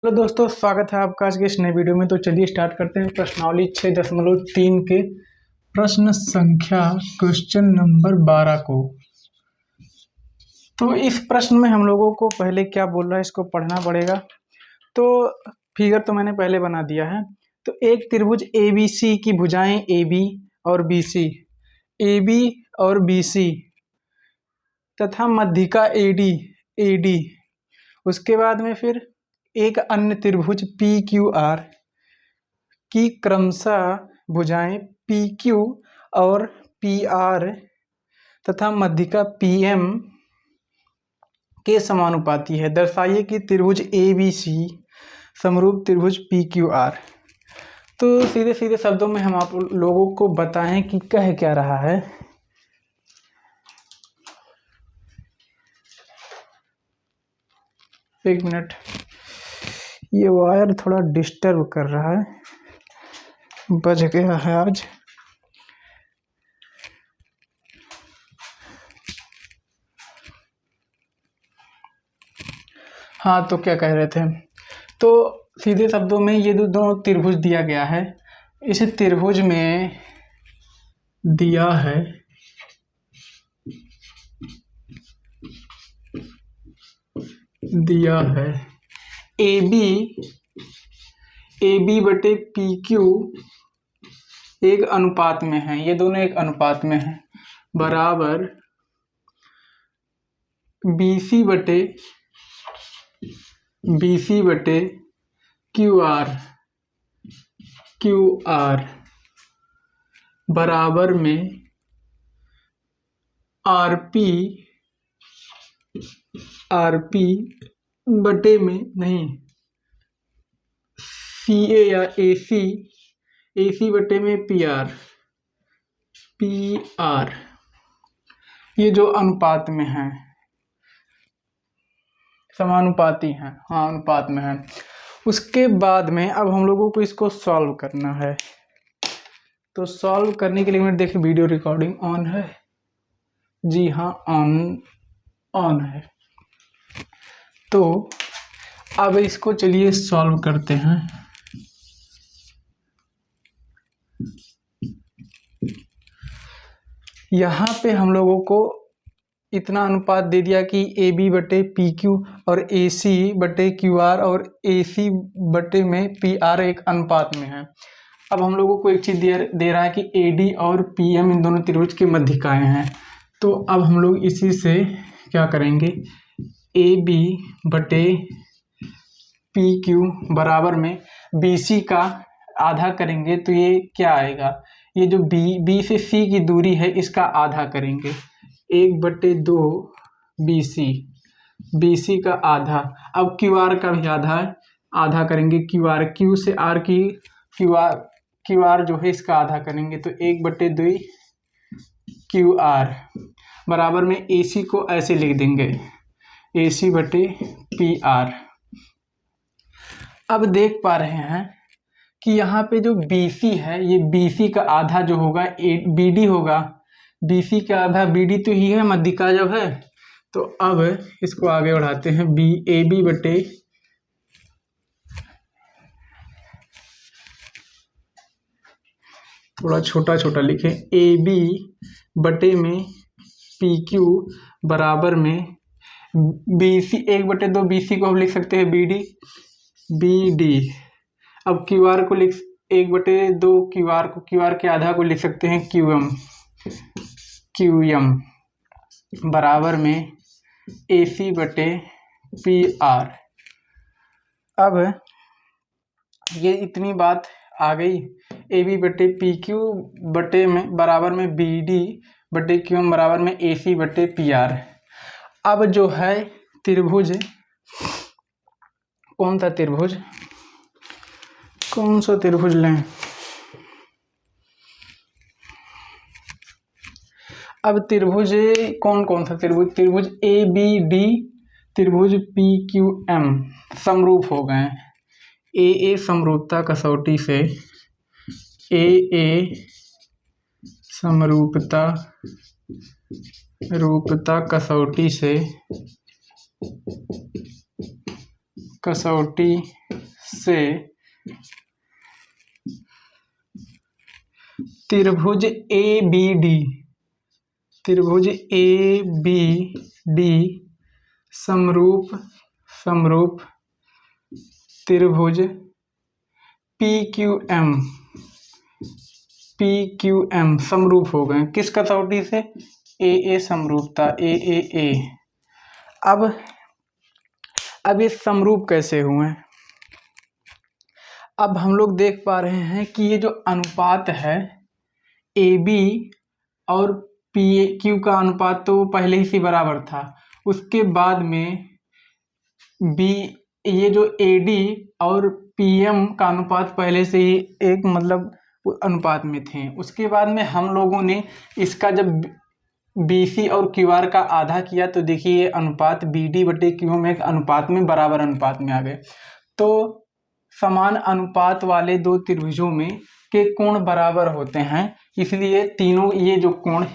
Hello दोस्तों, स्वागत है आपका आज के इस नए वीडियो में। तो चलिए स्टार्ट करते हैं प्रश्नावली 6.3 के प्रश्न संख्या क्वेश्चन नंबर 12 को। तो इस प्रश्न में हम लोगों को पहले क्या बोल रहा है इसको पढ़ना पड़ेगा। तो फिगर तो मैंने पहले बना दिया है। तो एक त्रिभुज ABC की भुजाएं AB और BC, AB और BC तथा मध्यिका AD, उसके बाद में फिर एक अन्य त्रिभुज PQR की क्रमशः भुजाएं PQ और PR तथा मध्यिका PM के समानुपाती है। दर्शाइए कि त्रिभुज ABC समरूप त्रिभुज PQR। तो सीधे सीधे शब्दों में हम आप लोगों को बताएं कि कह क्या रहा है। एक मिनट, ये वायर थोड़ा डिस्टर्ब कर रहा है, बज गया है आज। हाँ, तो क्या कह रहे थे। तो सीधे शब्दों में ये दोनों त्रिभुज दिया गया है। इस त्रिभुज में दिया है AB बटे PQ एक अनुपात में है, ये दोनों एक अनुपात में है, बराबर BC बटे QR बराबर में RP बटे में नहीं CA या AC बटे में PR ये जो अनुपात में है, समानुपाती हैं, हाँ अनुपात में है। उसके बाद में अब हम लोगों को इसको सॉल्व करना है। तो सॉल्व करने के लिए मैं देखिए वीडियो रिकॉर्डिंग ऑन है, जी हाँ ऑन है। तो अब इसको चलिए सॉल्व करते हैं। यहाँ पे हम लोगों को इतना अनुपात दे दिया कि AB बटे PQ और AC बटे QR और AC बटे में PR एक अनुपात में है। अब हम लोगों को एक चीज़ दे रहा है कि AD और PM इन दोनों त्रिभुज के मध्यिकाएं हैं। तो अब हम लोग इसी से क्या करेंगे, AB बटे PQ बराबर में BC का आधा करेंगे। तो ये क्या आएगा, ये जो B से C की दूरी है इसका आधा करेंगे, 1/2 BC का आधा। अब QR का भी आधा करेंगे, Q से R की QR जो है इसका आधा करेंगे, तो 1/2 QR बराबर में AC को ऐसे लिख देंगे, AC बटे PR। अब देख पा रहे हैं कि यहाँ पे जो BC है, ये BC का आधा जो होगा BD होगा, BC का आधा BD तो ही है मध्यिका जब है। तो अब इसको आगे बढ़ाते हैं, AB बटे थोड़ा छोटा छोटा लिखें, AB बटे में PQ बराबर में BC 1/2 BC को हम लिख सकते हैं BD। अब QR को लिख 1/2 QR के आधा को लिख सकते हैं QM बराबर में AC बटे PR। अब ये इतनी बात आ गई, AB बटे PQ बटे में बराबर में BD बटे QM बराबर में AC बटे PR। अब जो है त्रिभुज, कौन सा त्रिभुज लें। अब त्रिभुज कौन सा त्रिभुज ABD त्रिभुज PQM समरूप हो गए। AA समरूपता कसौटी से कसौटी से त्रिभुज ए बी डी समरूप त्रिभुज पी क्यू एम समरूप हो गए। किस कसौटी से? ए समरूपता ए। अब ये समरूप कैसे हुए? अब हम लोग देख पा रहे हैं कि ये जो अनुपात है ए बी और पी क्यू का अनुपात तो पहले ही से बराबर था। उसके बाद में बी ये जो ए डी और पी एम का अनुपात पहले से ही एक मतलब अनुपात में थे। उसके बाद में हम लोगों ने इसका जब बी सी और क्यू आर का आधा किया तो देखिए ये अनुपात बी डी बटे क्यू एम एक अनुपात में बराबर अनुपात में आ गए। तो समान अनुपात वाले दो त्रिभुजों में के कोण बराबर होते हैं, इसलिए तीनों ये कोण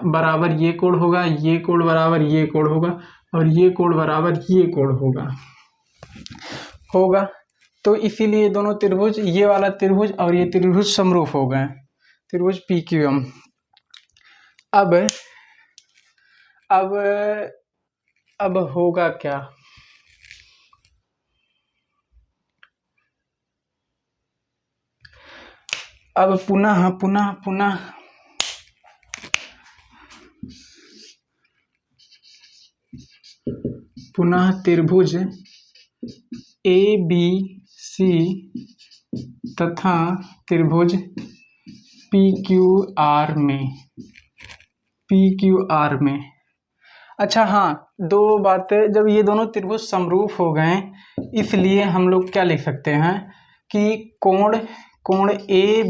बराबर ये कोण होगा, ये कोण बराबर ये कोण होगा और ये कोण बराबर ये कोण होगा। तो इसीलिए दोनों त्रिभुज, ये वाला त्रिभुज और ये त्रिभुज समरूप हो गए, त्रिभुज पी क्यू एम। अब होगा क्या? अब पुनः त्रिभुज ए बी सी तथा त्रिभुज पी क्यू आर में। अच्छा हाँ, दो बातें, जब ये दोनों त्रिभुज समरूप हो गए इसलिए हम लोग क्या लिख सकते हैं कि कोण ए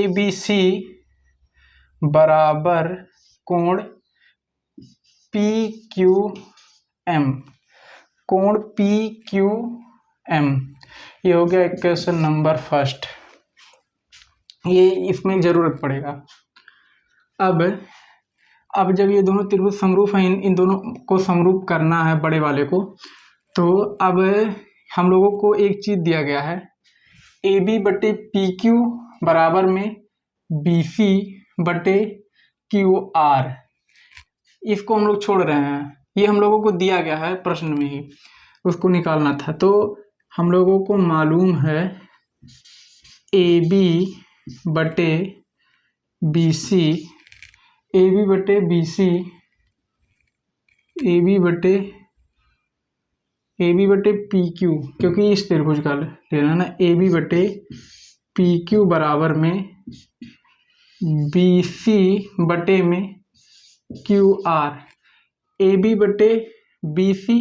बी सी बराबर कोण पी क्यू एम। ये हो गया क्वेश्चन नंबर फर्स्ट, ये इसमें जरूरत पड़ेगा। अब जब ये दोनों त्रिभुज समरूप हैं, इन दोनों को समरूप करना है बड़े वाले को, तो अब हम लोगों को एक चीज दिया गया है, ए बी बटे पी क्यू बराबर में बी सी बटे क्यू आर। इसको हम लोग छोड़ रहे हैं, ये हम लोगों को दिया गया है प्रश्न में ही, उसको निकालना था। तो हम लोगों को मालूम है ए बी बटे बी सी, ए बी बटे पी क्यू, क्योंकि इस त्रिभुज का लेना ना, ए बी बटे पी क्यू बराबर में बी सी बटे में क्यू आर। ए बी बटे बी सी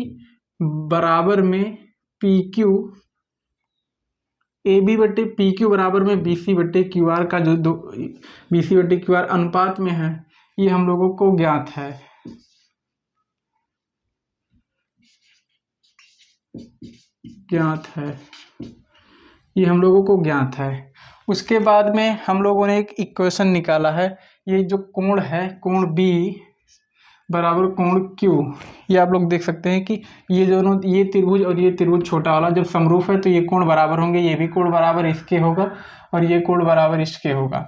बराबर में पी क्यू, ए बी बटे पी क्यू बराबर में बी सी बटे क्यू आर का जो बी सी बटे क्यू आर अनुपात में है, ये हम लोगों को ज्ञात है। ये हम लोगों को ज्ञात है। उसके बाद में हम लोगों ने एक इक्वेशन निकाला है, ये जो कोण है, कोण बी बराबर कोण क्यू। ये आप लोग देख सकते हैं कि ये दोनों, ये त्रिभुज और ये त्रिभुज छोटा वाला जब समरूप है तो ये कोण बराबर होंगे, ये भी कोण बराबर इसके होगा और ये कोण बराबर इसके होगा।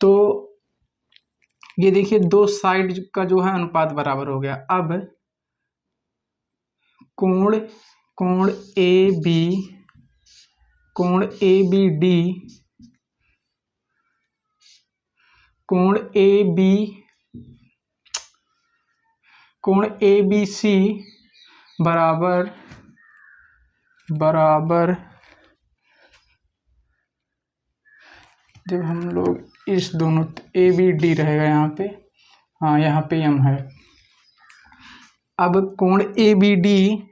तो ये देखिए दो साइड का जो है अनुपात बराबर हो गया। अब कोण ए बी डी, कोण ए बी सी बराबर जब हम लोग इस दोनों ए बी डी रहेगा यहाँ पे, हाँ यहाँ पे एम है। अब कोण ए बी डी,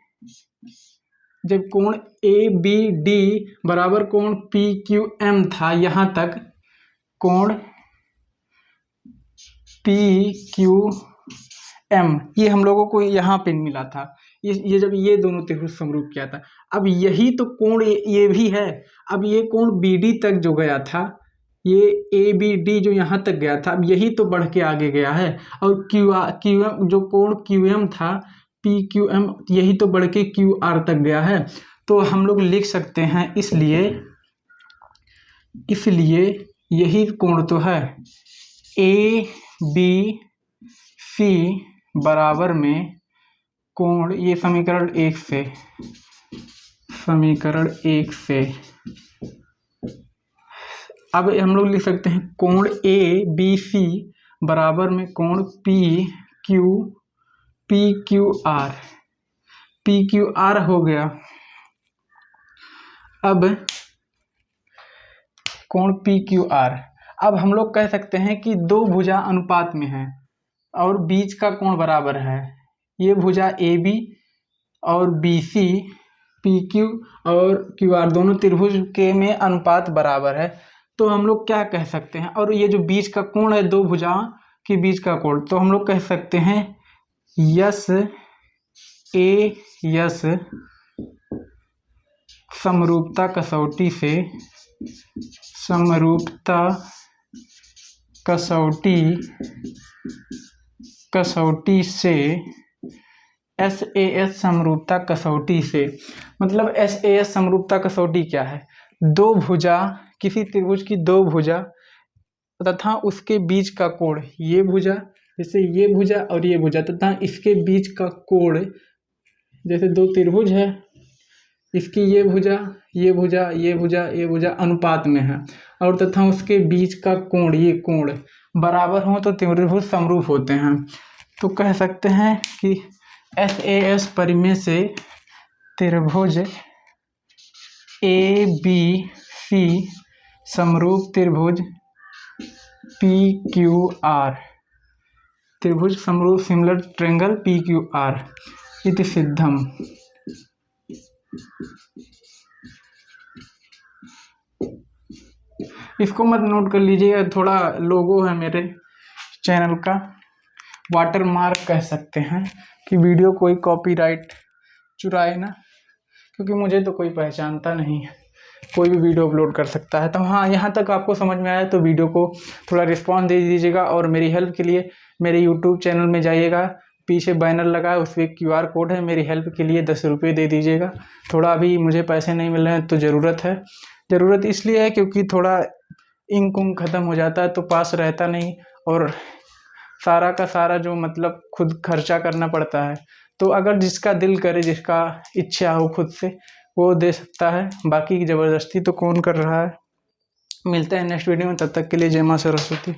जब कोण ए बी डी बराबर कोण पी क्यू एम था, यहाँ तक कोण पी क्यू एम ये हम लोगों को यहाँ पे मिला था, ये जब ये दोनों त्रिभुज समरूप किया था। अब यही तो कोण ये भी है। अब ये कोण बी डी तक जो गया था, ये ए बी डी जो यहाँ तक गया था, अब यही तो बढ़ के आगे गया है। और क्यू एम जो कोण क्यू एम था PQM, यही तो बढ़ के QR तक गया है। तो हम लोग लिख सकते हैं, इसलिए यही कोण तो है ABC बराबर में कोण, ये समीकरण 1 से अब हम लोग लिख सकते हैं कोण ABC बराबर में कोण PQR हो गया। अब कोण PQR, अब हम लोग कह सकते हैं कि दो भुजा अनुपात में है और बीच का कोण बराबर है। ये भुजा AB और BC, PQ और QR दोनों त्रिभुज के में अनुपात बराबर है। तो हम लोग क्या कह सकते हैं, और ये जो बीच का कोण है दो भुजाओं के बीच का कोण, तो हम लोग कह सकते हैं यस समरूपता कसौटी से SAS समरूपता कसौटी से, मतलब SAS समरूपता कसौटी क्या है, दो भुजा, किसी त्रिभुज की दो भुजा तथा उसके बीच का कोण, ये भुजा जैसे ये भुजा और ये भुजा तथा इसके बीच का कोण, जैसे दो त्रिभुज है, इसकी ये भुजा अनुपात में है और तथा उसके बीच का कोण, ये कोण बराबर हो तो त्रिभुज समरूप होते हैं। तो कह सकते हैं कि SAS परिमेय से त्रिभुज ABC समरूप त्रिभुज PQR, त्रिभुज समरूप सिमिलर ट्रायंगल PQR इति सिद्धम। इसको मत नोट कर लीजिएगा, थोड़ा लोगो है मेरे चैनल का, वाटर मार्क कह सकते हैं कि वीडियो कोई कॉपीराइट चुराए ना, क्योंकि मुझे तो कोई पहचानता नहीं है, कोई भी वीडियो अपलोड कर सकता है। तो हाँ, यहाँ तक आपको समझ में आया तो वीडियो को थोड़ा रिस्पॉन्स दे दीजिएगा और मेरी हेल्प के लिए मेरे यूट्यूब चैनल में जाइएगा, पीछे बैनर लगा है, उस पर QR कोड है, मेरी हेल्प के लिए 10 रुपये दे दीजिएगा। थोड़ा अभी मुझे पैसे नहीं मिल रहे हैं तो ज़रूरत इसलिए है क्योंकि थोड़ा इंक ख़त्म हो जाता है तो पास रहता नहीं, और सारा का सारा जो मतलब खुद खर्चा करना पड़ता है। तो अगर जिसका दिल करे, जिसका इच्छा हो खुद से, वो दे सकता है, बाकी ज़बरदस्ती तो कौन कर रहा है। मिलते हैं नेक्स्ट वीडियो में, तब तक के लिए जय माँ सरस्वती।